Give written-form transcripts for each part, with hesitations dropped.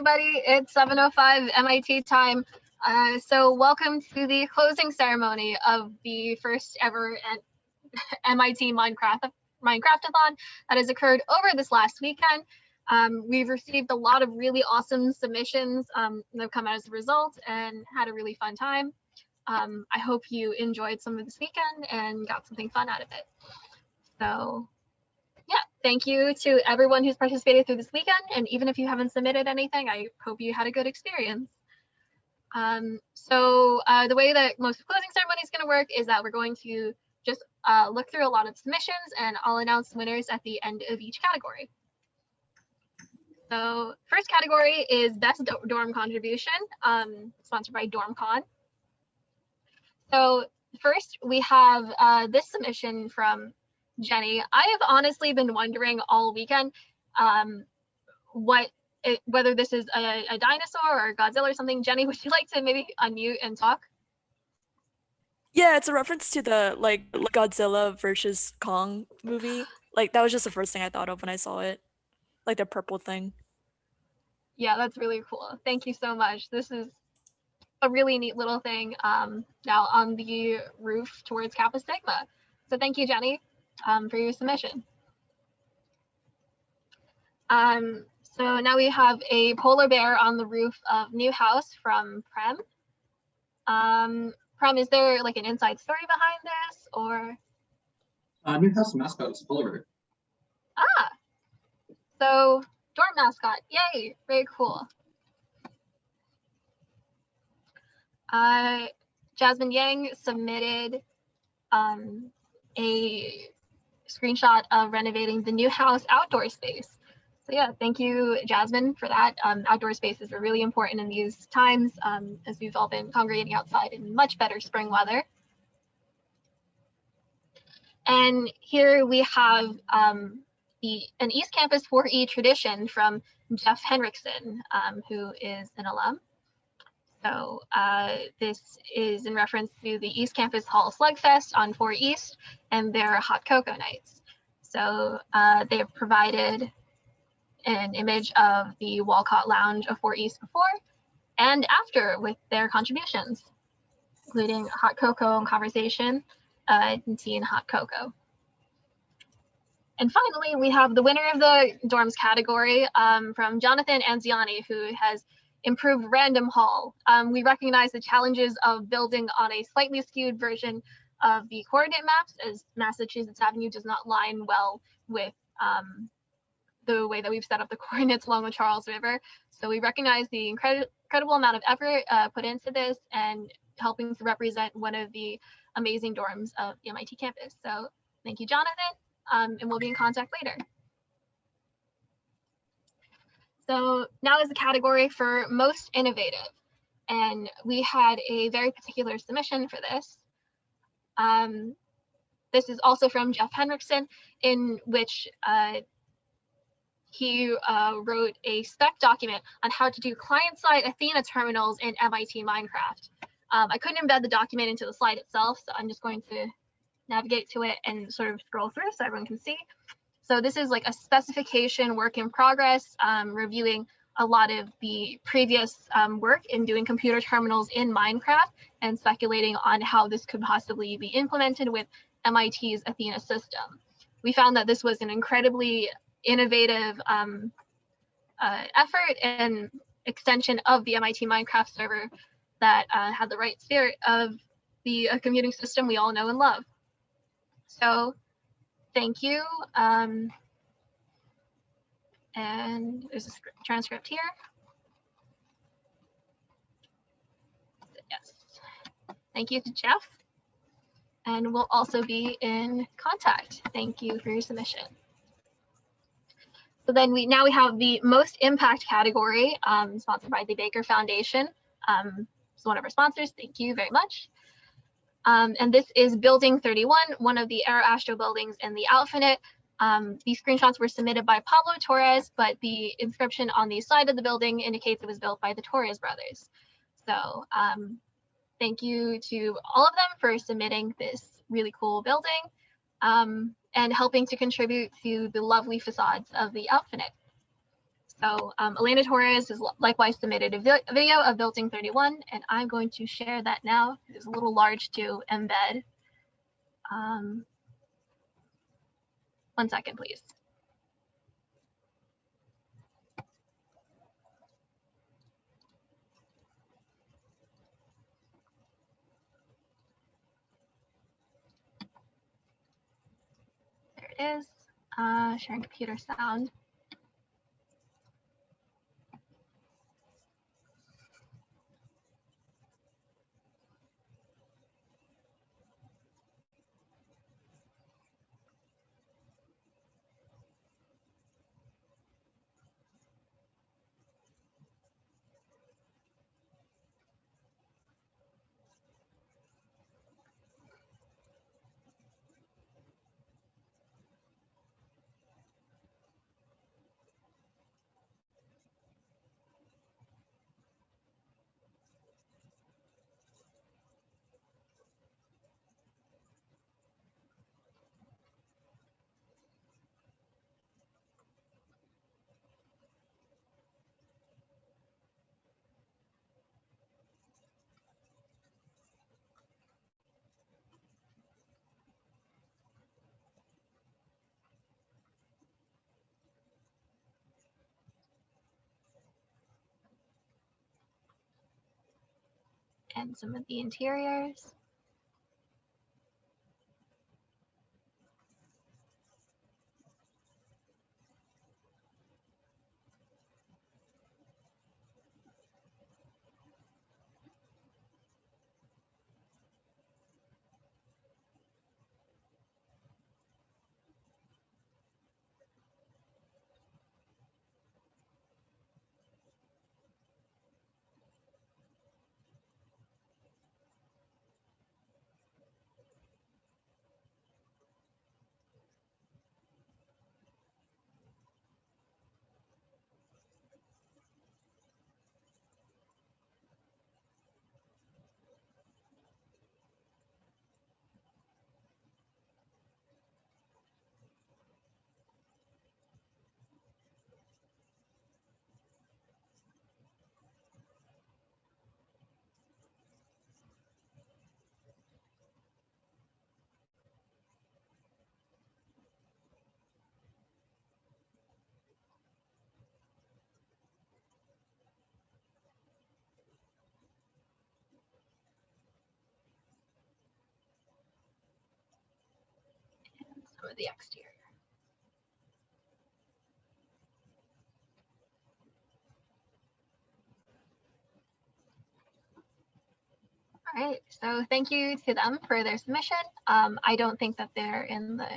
everybody. It's 7:05 MIT time. So welcome to the closing ceremony of the first ever MIT Minecraft-athon that has occurred over this last weekend. We've received a lot of really awesome submissions that have come out as a result and had a really fun time. I hope you enjoyed some of this weekend and got something fun out of it. So yeah, thank you to everyone who's participated through this weekend. And even if you haven't submitted anything, I hope you had a good experience. The way that most closing ceremony is going to work is that we're going to just look through a lot of submissions, and I'll announce winners at the end of each category. So first category is Best Dorm Contribution, sponsored by DormCon. So first we have this submission from Jenny. I have honestly been wondering all weekend whether this is a dinosaur or Godzilla or something. Jenny, would you like to maybe unmute and talk? Yeah, it's a reference to the Godzilla versus Kong movie. Like that was just the first thing I thought of when I saw it. Like the purple thing. Yeah, that's really cool. Thank you so much. This is a really neat little thing now on the roof towards Kappa Sigma. So thank you, Jenny, for your submission. So now we have a polar bear on the roof of New House from Prem. Prem, is there like an inside story behind this, or? New House mascot is polar bear. Ah, so dorm mascot, yay, very cool. Jasmine Yang submitted a screenshot of renovating the New House outdoor space. So yeah, thank you, Jasmine, for that. Outdoor spaces are really important in these times, as we've all been congregating outside in much better spring weather. And here we have an East Campus 4E tradition from Jeff Henriksen, who is an alum. So this is in reference to the East Campus Hall Slugfest on 4 East and their hot cocoa nights. So they have provided an image of the Walcott Lounge of 4 East before and after with their contributions, including hot cocoa and conversation, and tea and hot cocoa. And finally, we have the winner of the dorms category from Jonathan Anziani, who has improved Random Hall. We recognize the challenges of building on a slightly skewed version of the coordinate maps, as Massachusetts Avenue does not line well with the way that we've set up the coordinates along the Charles River. So we recognize the incredible amount of effort put into this and helping to represent one of the amazing dorms of the MIT campus. So thank you, Jonathan, and we'll be in contact later. So now is the category for most innovative, and we had a very particular submission for this. This is also from Jeff Henriksen, in which he wrote a spec document on how to do client-side Athena terminals in MIT Minecraft. I couldn't embed the document into the slide itself, so I'm just going to navigate to it and sort of scroll through so everyone can see. So this is like a specification work in progress, reviewing a lot of the previous work in doing computer terminals in Minecraft and speculating on how this could possibly be implemented with MIT's Athena system. We found that this was an incredibly innovative effort and extension of the MIT Minecraft server that had the right spirit of the computing system we all know and love. So thank you. And there's a transcript here. Yes. Thank you to Jeff. And we'll also be in contact. Thank you for your submission. So then now we have the most impact category, sponsored by the Baker Foundation. It's one of our sponsors. Thank you very much. And this is Building 31, one of the Aero Astro buildings in the Alphanet. These screenshots were submitted by Pablo Torres, but the inscription on the side of the building indicates it was built by the Torres brothers. So thank you to all of them for submitting this really cool building and helping to contribute to the lovely facades of the Alphanet. So Elena Torres has likewise submitted a video of Building 31, and I'm going to share that now. It's a little large to embed. 1 second, please. There it is. Sharing computer sound. And some of the interiors. Some of the exterior. All right, so thank you to them for their submission. I don't think that they're in the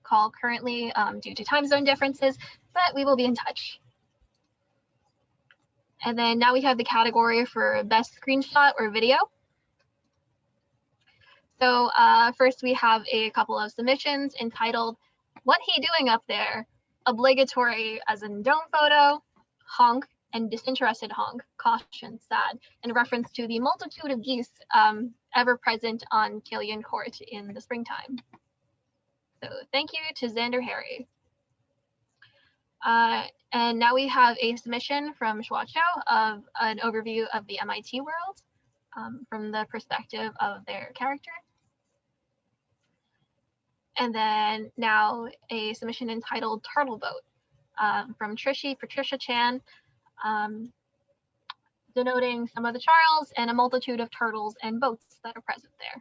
call currently due to time zone differences, but we will be in touch. And then now we have the category for best screenshot or video. So first we have a couple of submissions entitled, "What He Doing Up There?" Obligatory as in don't photo, honk, and disinterested honk, caution, sad, in reference to the multitude of geese ever present on Killian Court in the springtime. So thank you to Xander Harry. And now we have a submission from Schwacho of an overview of the MIT world from the perspective of their character. And then now a submission entitled Turtle Boat from Patricia Chan, denoting some of the Charles and a multitude of turtles and boats that are present there.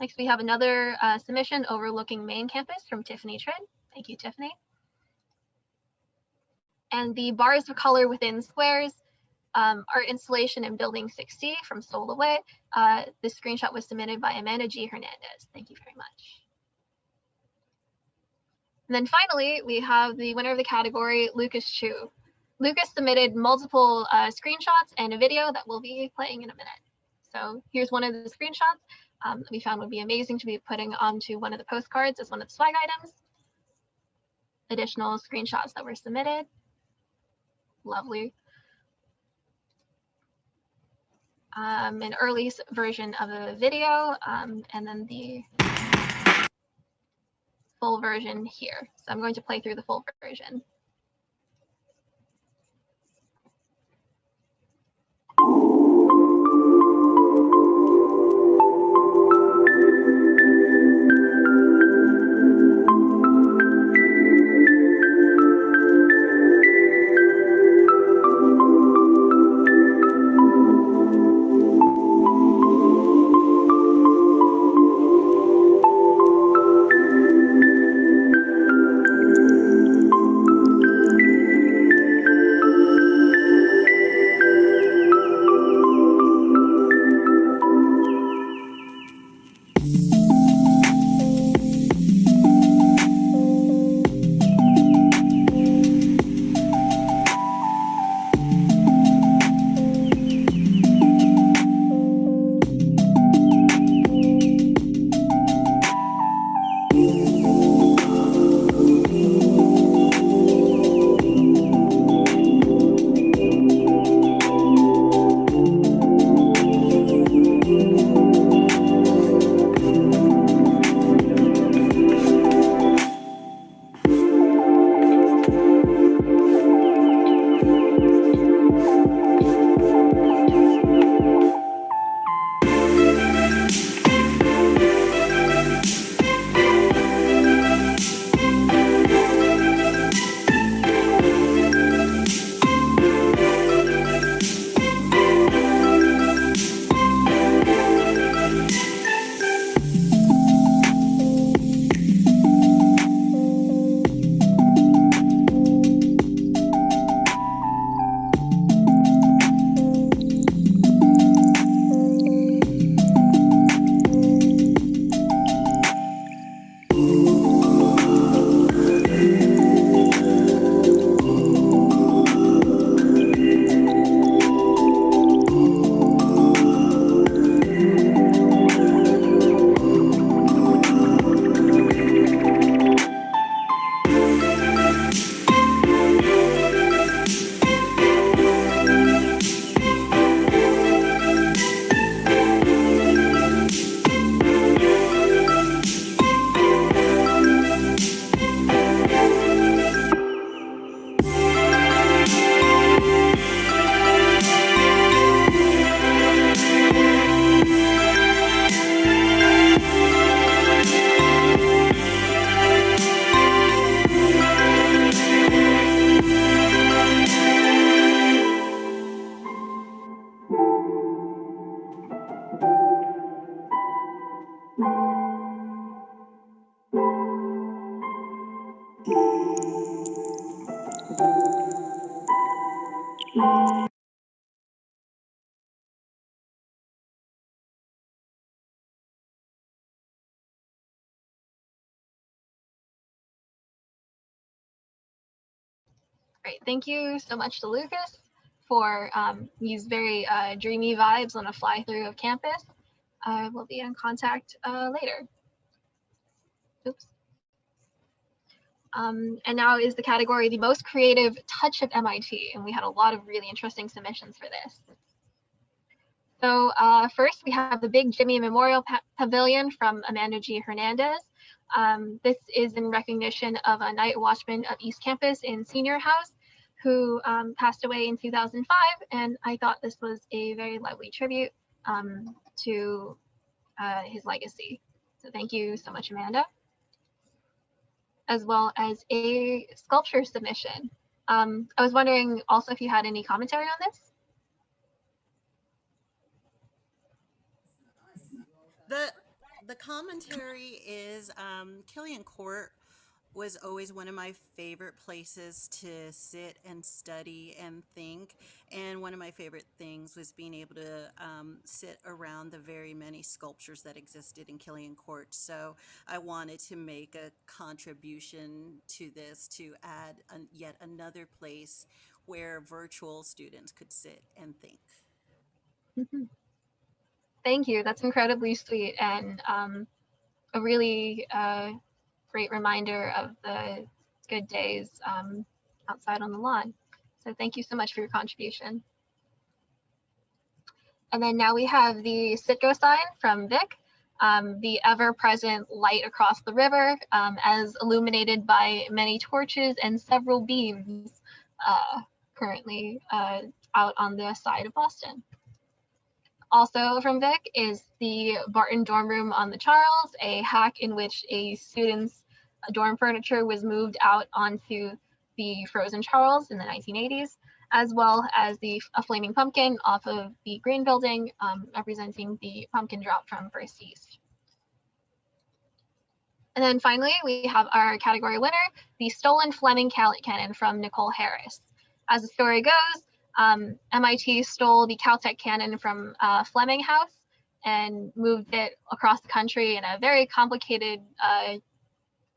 Next, we have another submission overlooking main campus from Tiffany Trin. Thank you, Tiffany. And the bars of color within squares, art installation in Building 6C from Soul Away. This screenshot was submitted by Amanda G. Hernandez. Thank you very much. And then finally, we have the winner of the category, Lucas Chu. Lucas submitted multiple screenshots and a video that we'll be playing in a minute. So here's one of the screenshots that we found would be amazing to be putting onto one of the postcards as one of the swag items. Additional screenshots that were submitted. Lovely. An early version of a video, and then the full version here. So I'm going to play through the full version. Great, thank you so much to Lucas for these very dreamy vibes on a fly through of campus. We'll be in contact later. Oops. And now is the category, the most creative touch of MIT. And we had a lot of really interesting submissions for this. So first we have the Big Jimmy Memorial Pavilion from Amanda G. Hernandez. This is in recognition of a night watchman of East Campus in Senior House who passed away in 2005. And I thought this was a very lovely tribute to his legacy. So thank you so much, Amanda. As well as a sculpture submission. I was wondering also if you had any commentary on this? The commentary is Killian Court was always one of my favorite places to sit and study and think. And one of my favorite things was being able to sit around the very many sculptures that existed in Killian Court. So I wanted to make a contribution to this to add yet another place where virtual students could sit and think. Mm-hmm. Thank you. That's incredibly sweet and a really great reminder of the good days outside on the lawn. So thank you so much for your contribution. And then now we have the Citgo sign from Vic, the ever-present light across the river as illuminated by many torches and several beams currently out on the side of Boston. Also from Vic is the Barton dorm room on the Charles, a hack in which a student's dorm furniture was moved out onto the frozen Charles in the 1980s, as well as a flaming pumpkin off of the Green Building, representing the pumpkin drop from First East. And then finally, we have our category winner, the stolen Fleming cannon from Nicole Harris. As the story goes, MIT stole the Caltech cannon from Fleming House and moved it across the country in a very complicated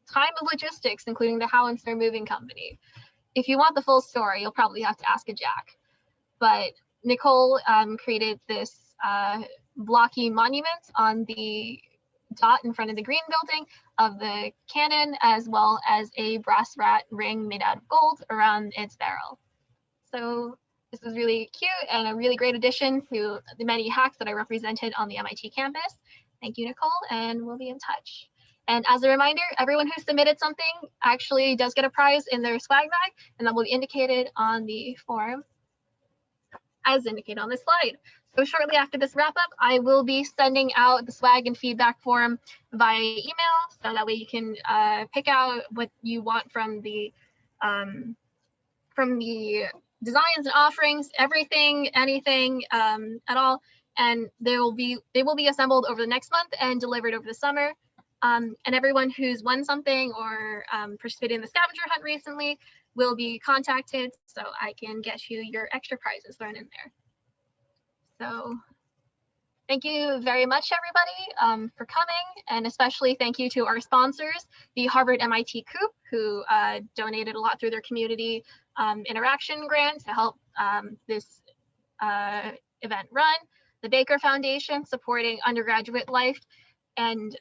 time of logistics, including the Howitzer Moving Company. If you want the full story, you'll probably have to ask a Jack. But Nicole created this blocky monument on the dot in front of the Green Building of the cannon, as well as a brass rat ring made out of gold around its barrel. So this was really cute and a really great addition to the many hacks that I represented on the MIT campus. Thank you, Nicole, and we'll be in touch. And as a reminder, everyone who submitted something actually does get a prize in their swag bag, and that will be indicated on the form as indicated on this slide. So shortly after this wrap up, I will be sending out the swag and feedback form via email, so that way you can pick out what you want from the designs and offerings, everything, anything at all, and they will be assembled over the next month and delivered over the summer. And everyone who's won something or participated in the scavenger hunt recently will be contacted, so I can get you your extra prizes thrown in there. So thank you very much, everybody, for coming, and especially thank you to our sponsors, the Harvard MIT Coop, who donated a lot through their community interaction grant to help this event run, the Baker Foundation supporting undergraduate life and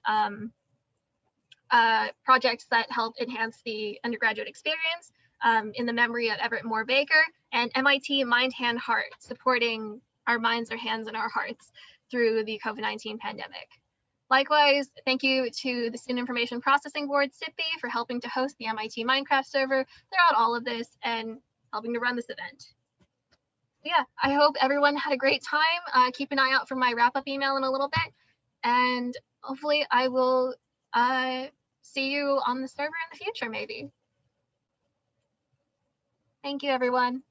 projects that help enhance the undergraduate experience in the memory of Everett Moore Baker, and MIT Mind, Hand, Heart, supporting our minds, our hands, and our hearts through the COVID-19 pandemic. Likewise, thank you to the Student Information Processing Board, SIPB, for helping to host the MIT Minecraft server throughout all of this and helping to run this event. Yeah, I hope everyone had a great time. Keep an eye out for my wrap-up email in a little bit, and hopefully I will see you on the server in the future, maybe. Thank you, everyone.